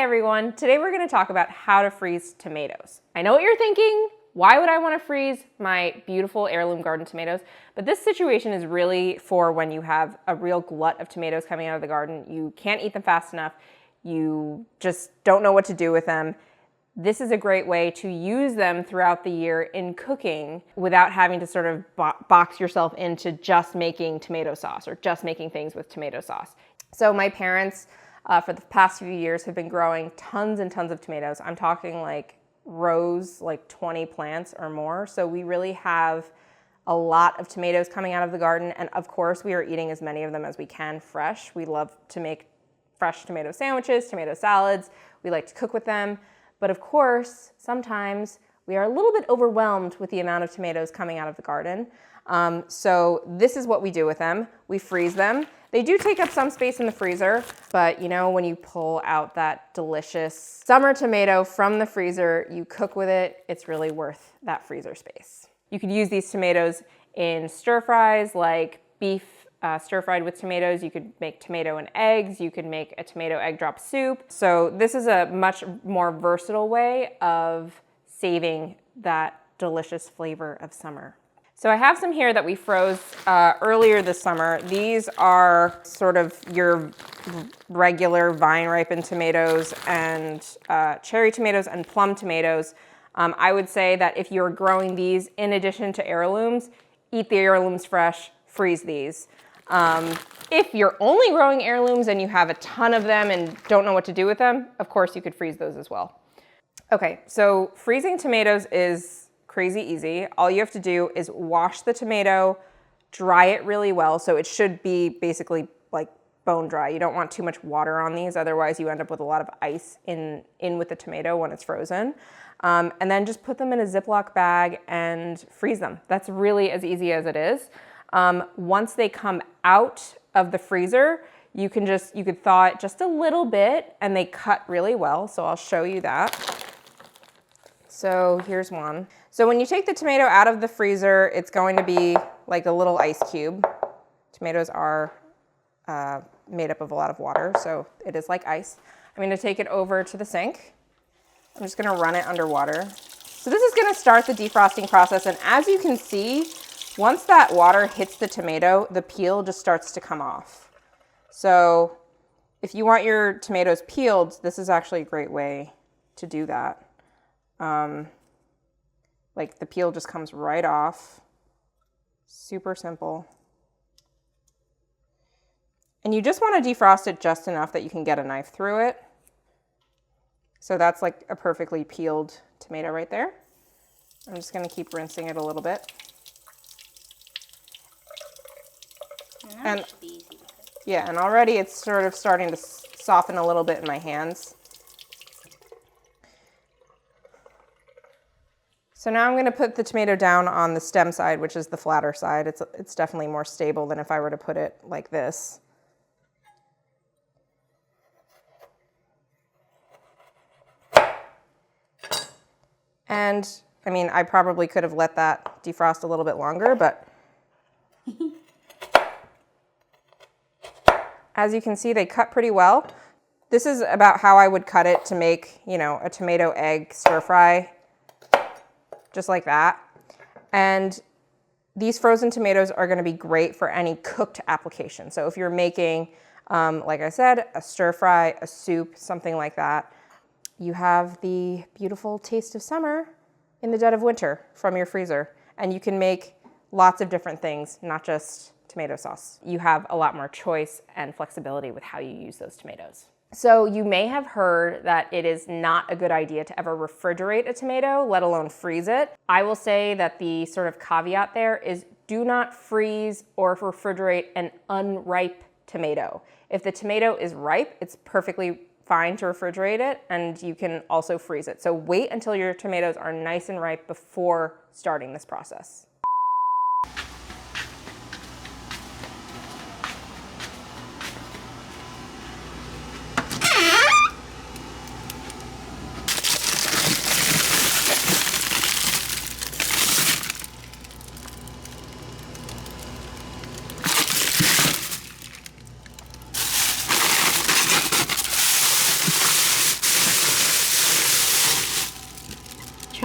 everyone. Today we're going to talk about how to freeze tomatoes. I know what you're thinking. Why would I want to freeze my beautiful heirloom garden tomatoes? But this situation is really for when you have a real glut of tomatoes coming out of the garden. You can't eat them fast enough. You just don't know what to do with them. This is a great way to use them throughout the year in cooking without having to sort of box yourself into just making tomato sauce or just making things with tomato sauce. So my parents, for the past few years, have been growing tons and tons of tomatoes. I'm talking like rows, like 20 plants or more. So we really have a lot of tomatoes coming out of the garden. And of course, we are eating as many of them as we can fresh. We love to make fresh tomato sandwiches, tomato salads. We like to cook with them. But of course, sometimes we are a little bit overwhelmed with the amount of tomatoes coming out of the garden. So this is what we do with them. We freeze them. They do take up some space in the freezer, but you know, when you pull out that delicious summer tomato from the freezer, you cook with it, it's really worth that freezer space. You could use these tomatoes in stir fries, like beef stir fried with tomatoes. You could make tomato and eggs. You could make a tomato egg drop soup. So this is a much more versatile way of saving that delicious flavor of summer. So I have some here that we froze earlier this summer. These are sort of your regular vine-ripened tomatoes and cherry tomatoes and plum tomatoes. I would say that if you're growing these in addition to heirlooms, eat the heirlooms fresh, freeze these. If you're only growing heirlooms and you have a ton of them and don't know what to do with them, of course you could freeze those as well. Okay, so freezing tomatoes is crazy easy. All you have to do is wash the tomato, dry it really well. So it should be basically like bone dry. You don't want too much water on these, otherwise you end up with a lot of ice in with the tomato when it's frozen. And then just put them in a Ziploc bag and freeze them. That's really as easy as it is. Once they come out of the freezer, you could thaw it just a little bit and they cut really well. So I'll show you that. So here's one. So when you take the tomato out of the freezer, it's going to be like a little ice cube. Tomatoes are made up of a lot of water, so it is like ice. I'm going to take it over to the sink. I'm just going to run it underwater. So this is going to start the defrosting process, and as you can see, once that water hits the tomato, the peel just starts to come off. So if you want your tomatoes peeled, this is actually a great way to do that. Like the peel just comes right off. Super simple. And you just want to defrost it just enough that you can get a knife through it. So that's like a perfectly peeled tomato right there. I'm just going to keep rinsing it a little bit. And yeah, and already it's sort of starting to soften a little bit in my hands. So now I'm going to put the tomato down on the stem side, which is the flatter side. It's definitely more stable than if I were to put it like this. And I mean, I probably could have let that defrost a little bit longer, but as you can see, they cut pretty well. This is about how I would cut it to make, you know, a tomato egg stir fry, just like that. And these frozen tomatoes are going to be great for any cooked application. So if you're making, like I said, a stir fry, a soup, something like that, you have the beautiful taste of summer in the dead of winter from your freezer. And you can make lots of different things, not just tomato sauce. You have a lot more choice and flexibility with how you use those tomatoes. So you may have heard that it is not a good idea to ever refrigerate a tomato, let alone freeze it. I will say that the sort of caveat there is do not freeze or refrigerate an unripe tomato. If the tomato is ripe, it's perfectly fine to refrigerate it, and you can also freeze it. So wait until your tomatoes are nice and ripe before starting this process.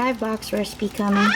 Try box recipe coming.